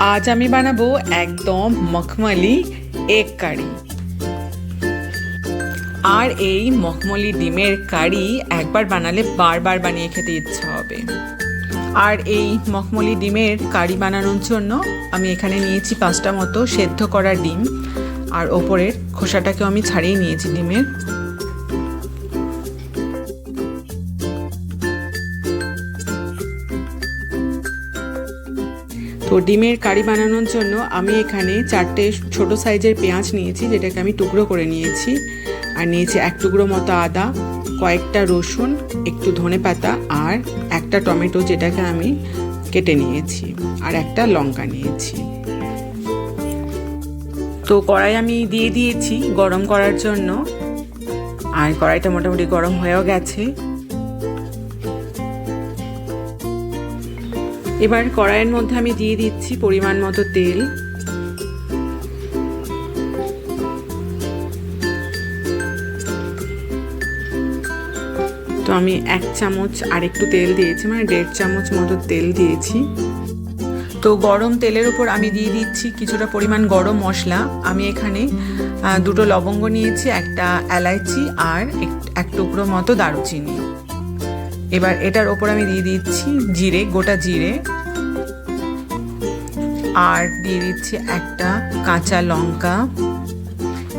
আজ আমি বানাবো একদম মখমলি এগ কারি। আর এই মখমলি ডিমের কারি একবার বানালে বারবার বানিয়ে খেতে ইচ্ছা হবে। আর এই মখমলি ডিমের কারি বানানোর জন্য আমি এখানে নিয়েছি 5টা মতো সেদ্ধ করা ডিম, আর ওপরের খোসাটাকেও আমি ছাড়িয়ে নিয়েছি ডিমের। তো ডিমের কারি বানানোর জন্য আমি এখানে 4টে ছোট সাইজের পেঁয়াজ নিয়েছি, যেটাকে আমি টুকরো করে নিয়েছি। আর নিয়েছি 1 টুকরো মতো আদা, কয়েকটা রসুন, একটু ধনেপাতা আর একটা টমেটো যেটাকে আমি কেটে নিয়েছি, আর একটা লঙ্কা নিয়েছি। তো কড়াই আমি দিয়ে দিয়েছি গরম করার জন্য, আর কড়াইটা মোটামুটি গরম হয়েও গেছে। এবার কড়াইয়ের মধ্যে আমি দিয়ে দিচ্ছি পরিমাণ মতো তেল। তো আমি 1 চামচ আর একটু তেল দিয়েছি, মানে 1.5 চামচ মতো তেল দিয়েছি। তো গরম তেলের উপর আমি দিয়ে দিচ্ছি কিছুটা পরিমাণ গরম মশলা। আমি এখানে 2টো লবঙ্গ নিয়েছি, একটা এলাইচি আর 1 টুকরো মতো দারুচিনি। এবার এটার ওপর আমি দিয়ে দিচ্ছি জিরে, গোটা জিরে, আর দিয়ে দিচ্ছি একটা কাঁচা লঙ্কা।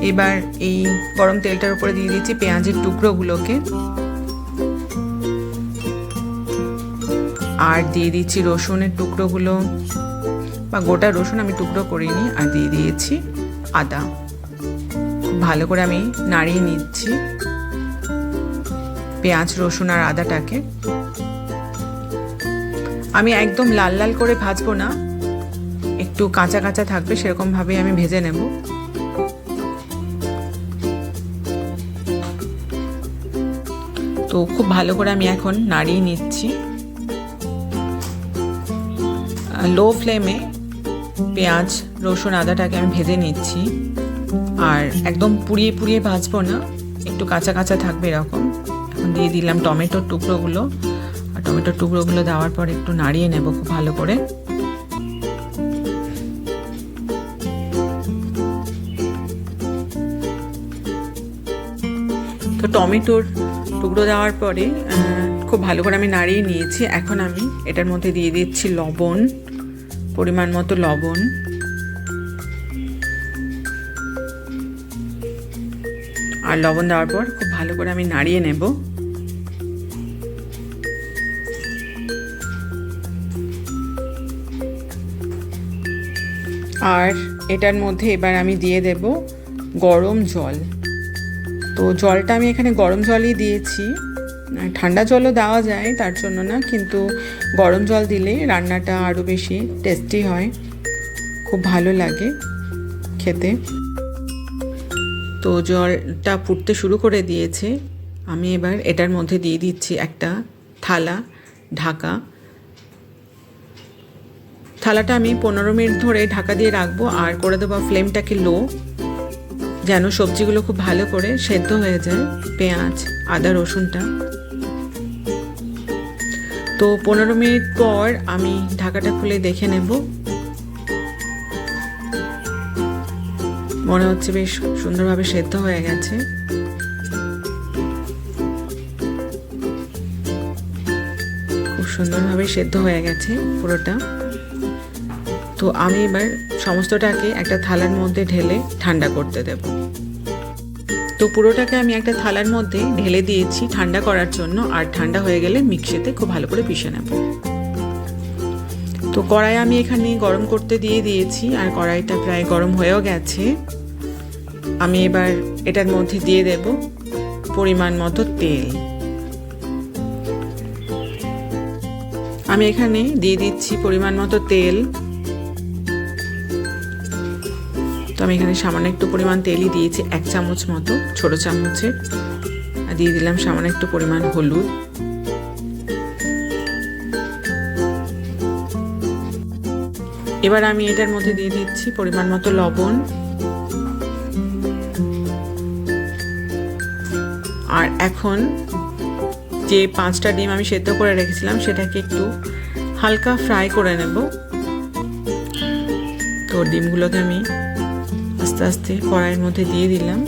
এবার এই গরম তেলটার উপরে দিয়ে দিচ্ছি পেঁয়াজের টুকরোগুলোকে, আর দিয়ে দিচ্ছি রসুনের টুকরোগুলো, বা গোটা রসুন আমি টুকরো করিনি, আর দিয়ে দিয়েছি আদা। খুব ভালো করে আমি নাড়িয়ে নিচ্ছি পেঁয়াজ, রসুন আর আদাটাকে। আমি একদম লাল লাল করে ভাজবো না, একটু কাঁচা কাঁচা থাকবে সেরকম ভাবে আমি ভেজে নেব। তো খুব ভালো করে আমি এখন নাড়িয়ে নিচ্ছি। লো ফ্লেমে পেঁয়াজ, রসুন, আদাটাকে আমি ভেজে নিচ্ছি, আর একদম পুড়িয়ে পুড়িয়ে ভাজবো না, একটু কাঁচা কাঁচা থাকবে এরকম। এখন দিয়ে দিলাম টমেটোর টুকরোগুলো, আর টমেটোর টুকরোগুলো দেওয়ার পর একটু নাড়িয়ে নেব খুব ভালো করে। তো টমেটোর টুকরো দেওয়ার পরে খুব ভালো করে আমি নাড়িয়ে নিয়েছি। এখন আমি এটার মধ্যে দিয়ে দিচ্ছি লবণ, পরিমাণ মতো লবণ, আর লবণ দেওয়ার পর খুব ভালো করে আমি নাড়িয়ে নেব। আর এটার মধ্যে এবার আমি দিয়ে দেব গরম জল। তো জলটা আমি এখানে গরম জলই দিয়েছি, ঠান্ডা জলও দেওয়া যায় তার জন্য না, কিন্তু গরম জল দিলে রান্নাটা আরও বেশি টেস্টি হয়, খুব ভালো লাগে খেতে। তো জলটা ফুটতে শুরু করে দিয়েছে। আমি এবার এটার মধ্যে দিয়ে দিচ্ছি একটা থালা ঢাকা। থালাটা আমি 15 মিনিট ধরে ঢাকা দিয়ে রাখবো, আর করে দেবো ফ্লেমটাকে লো, যেন সবজিগুলো খুব ভালো করে সেদ্ধ হয়ে যায়, পেঁয়াজ, আদা, রসুনটা। তো 15 মিনিট পর আমি ঢাকাটা খুলে দেখে নেব। মনে হচ্ছে বেশ সুন্দরভাবে সেদ্ধ হয়ে গেছে। খুব সুন্দরভাবে সেদ্ধ হয়ে গেছে পুরোটা। তো আমি এবার সমস্তটাকে একটা থালার মধ্যে ঢেলে ঠান্ডা করতে দেব। তো পুরোটাকে আমি একটা থালার মধ্যে ঢেলে দিয়েছি ঠান্ডা করার জন্য, আর ঠান্ডা হয়ে গেলে মিক্সিতে খুব ভালো করে পিষে নেব। তো কড়াই আমি এখানে গরম করতে দিয়ে দিয়েছি, আর কড়াইটা প্রায় গরম হয়েও গেছে। আমি এবার এটার মধ্যে দিয়ে দেব পরিমাণ মতো তেল। আমি এখানে দিয়ে দিচ্ছি পরিমাণ মতো তেল। তো আমি এখানে সামান্য একটু পরিমাণ তেলই দিয়েছি, 1 চামচ মতো, ছোট চামচের। আর দিয়ে দিলাম সামান্য একটু পরিমাণ হলুদ। এবার আমি এটার মধ্যে দিয়ে দিচ্ছি পরিমাণ মতো লবণ, আর এখন যে 5টা ডিম আমি সেদ্ধ করে রেখেছিলাম সেটাকে একটু হালকা ফ্রাই করে নেব। ডিমগুলোকে আমি আস্তে আস্তে কড়াইয়ের মধ্যে দিয়ে দিলাম,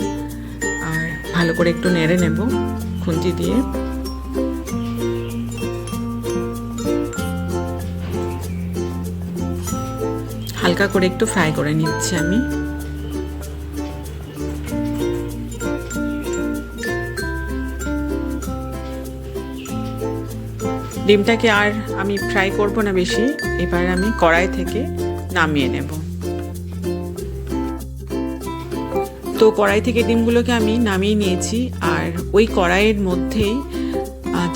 আর ভালো করে একটু নেড়ে নেব খুন্তি দিয়ে। হালকা করে একটু ফ্রাই করে নিচ্ছি আমি। ডিমটাকে আর আমি ফ্রাই করব না বেশি, এবার আমি কড়াই থেকে নামিয়ে নেব। তো কড়াই থেকে ডিমগুলোকে আমি নামিয়ে নিয়েছি, আর ওই কড়াইয়ের মধ্যেই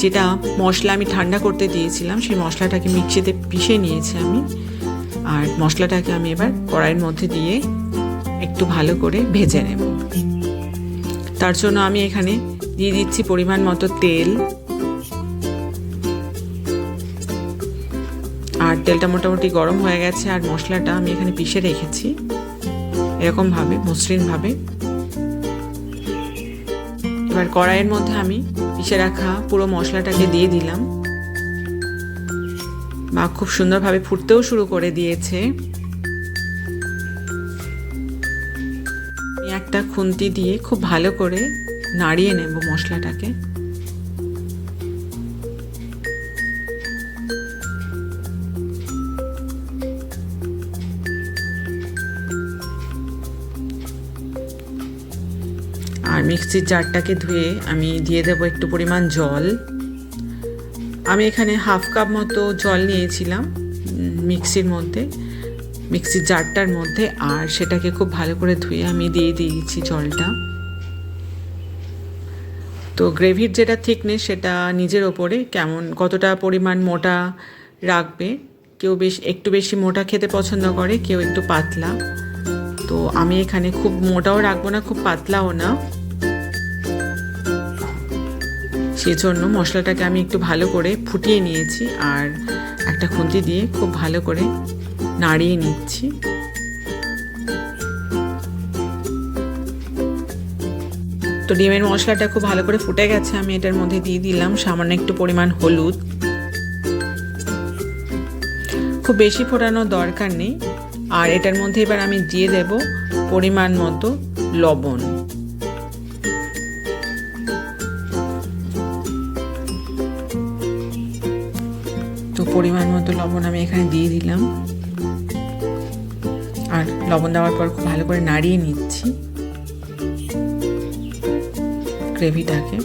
যেটা মশলা আমি ঠান্ডা করতে দিয়েছিলাম সেই মশলাটাকে মিক্সিতে পিষে নিয়েছি আমি। আর মশলাটাকে আমি এবার কড়াইয়ের মধ্যে দিয়ে একটু ভালো করে ভেজে নেব। তার জন্য আমি এখানে দিয়ে দিচ্ছি পরিমাণ মতো তেল, আর তেলটা মোটামুটি গরম হয়ে গেছে। আর মশলাটা আমি এখানে পিষে রেখেছি এরকমভাবে মসৃণভাবে। এবার কড়াইয়ের মধ্যে আমি পিষে রাখা পুরো মশলাটাকে দিয়ে দিলাম। মা খুব সুন্দরভাবে ফুটতেও শুরু করে দিয়েছে। আমি একটা খুন্তি দিয়ে খুব ভালো করে নাড়িয়ে নেব মশলাটাকে। আর মিক্সির জারটাকে ধুয়ে আমি দিয়ে দেবো একটু পরিমাণ জল। আমি এখানে হাফ কাপ মতো জল নিয়েছিলাম মিক্সির জারটার মধ্যে, আর সেটাকে খুব ভালো করে ধুয়ে আমি দিয়ে দিয়েছি জলটা। তো গ্রেভির যেটা থিকনেস সেটা নিজের ওপরে কতটা পরিমাণ মোটা রাখবে। কেউ একটু বেশি মোটা খেতে পছন্দ করে, কেউ একটু পাতলা। তো আমি এখানে খুব মোটাও রাখবো না, খুব পাতলাও না। সেই জন্য মশলাটাকে আমি একটু ভালো করে ফুটিয়ে নিয়েছি, আর একটা খুন্তি দিয়ে খুব ভালো করে নাড়িয়ে নিচ্ছি। তো ডিমের মশলাটা খুব ভালো করে ফুটে গেছে। আমি এটার মধ্যে দিয়ে দিলাম সামান্য একটু পরিমাণ হলুদ। খুব বেশি ফোটানোর দরকার নেই। আর এটার মধ্যে এবার আমি দিয়ে দেব পরিমাণ মতো লবণ। তো পরিমাণ মতো লবণ আমি এখানে দিয়ে দিলাম, আর লবণ দেওয়ার পর খুব ভালো করে নাড়িয়ে নিচ্ছি গ্রেভিটাকে।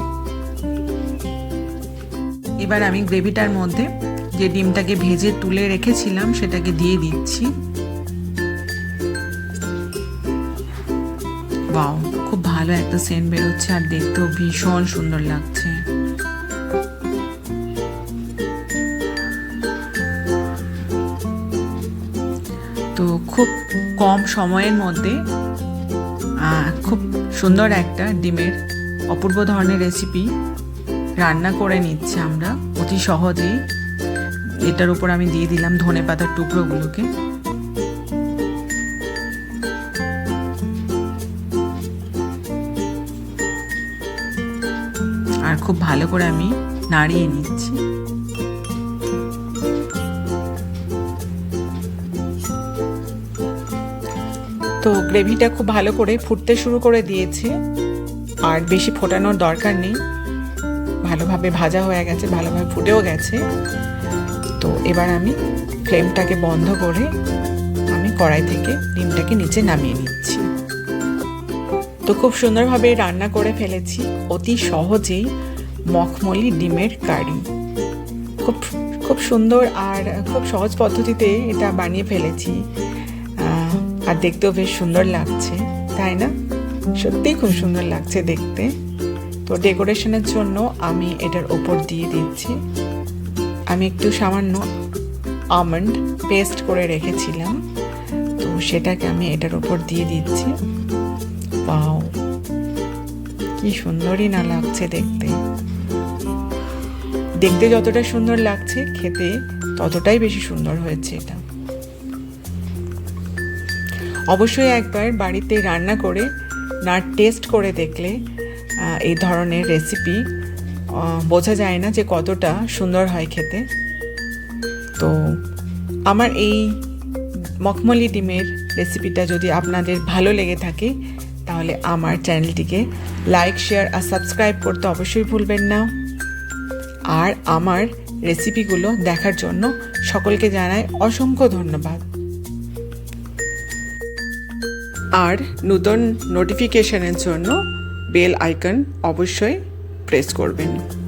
এবার আমি গ্রেভিটার মধ্যে যে ডিমটাকে ভেজে তুলে রেখেছিলাম সেটাকে দিয়ে দিচ্ছি। ওয়াও, খুব ভালো একটা সেন্ট বেরোচ্ছে, আর দেখতেও ভীষণ সুন্দর লাগছে। তো খুব কম সময়ের মধ্যে খুব সুন্দর একটা ডিমের অপূর্ব ধরনের রেসিপি রান্না করে নিচ্ছে আমরা অতি সহজেই। এটার উপর আমি দিয়ে দিলাম ধনেপাতার টুকরোগুলোকে। আর খুব ভালো করে আমি নাড়িয়ে নিচ্ছি। তো গ্রেভিটা খুব ভালো করে ফুটতে শুরু করে দিয়েছে, আর বেশি ফোটানোর দরকার নেই। ভালোভাবে ভাজা হয়ে গেছে, ভালোভাবে ফুটেও গেছে। তো এবার আমি ফ্লেমটাকে বন্ধ করে আমি কড়াই থেকে ডিমটাকে নিচে নামিয়ে নিচ্ছি। তো খুব সুন্দরভাবে রান্না করে ফেলেছি অতি সহজেই মখমলি ডিমের কারি। খুব সুন্দর আর খুব সহজ পদ্ধতিতে এটা বানিয়ে ফেলেছি, আর দেখতেও বেশ সুন্দর লাগছে, তাই না? সত্যিই খুব সুন্দর লাগছে দেখতে। তো ডেকোরেশনের জন্য আমি এটার ওপর দিয়ে দিচ্ছি, আমি একটু সামান্য আমন্ড পেস্ট করে রেখেছিলাম, তো সেটাকে আমি এটার ওপর দিয়ে দিচ্ছি। ওয়াও, কি সুন্দরই না লাগছে দেখতে। দেখতে যতটা সুন্দর লাগছে, খেতে ততটাই বেশি সুন্দর হয়েছে এটা। অবশ্যই একবার বাড়িতে রান্না করে না টেস্ট করে দেখলে এই ধরনের রেসিপি বোঝা যায় না যে কতটা সুন্দর হয় খেতে। তো আমার এই মখমলি ডিমের রেসিপিটা যদি আপনাদের ভালো লেগে থাকে তাহলে আমার চ্যানেলটিকে লাইক, শেয়ার আর সাবস্ক্রাইব করতে অবশ্যই ভুলবেন না। আর আমার রেসিপিগুলো দেখার জন্য সকলকে জানাই অসংখ্য ধন্যবাদ। আর নতুন নোটিফিকেশনের জন্য বেল আইকন অবশ্যই প্রেস করবেন।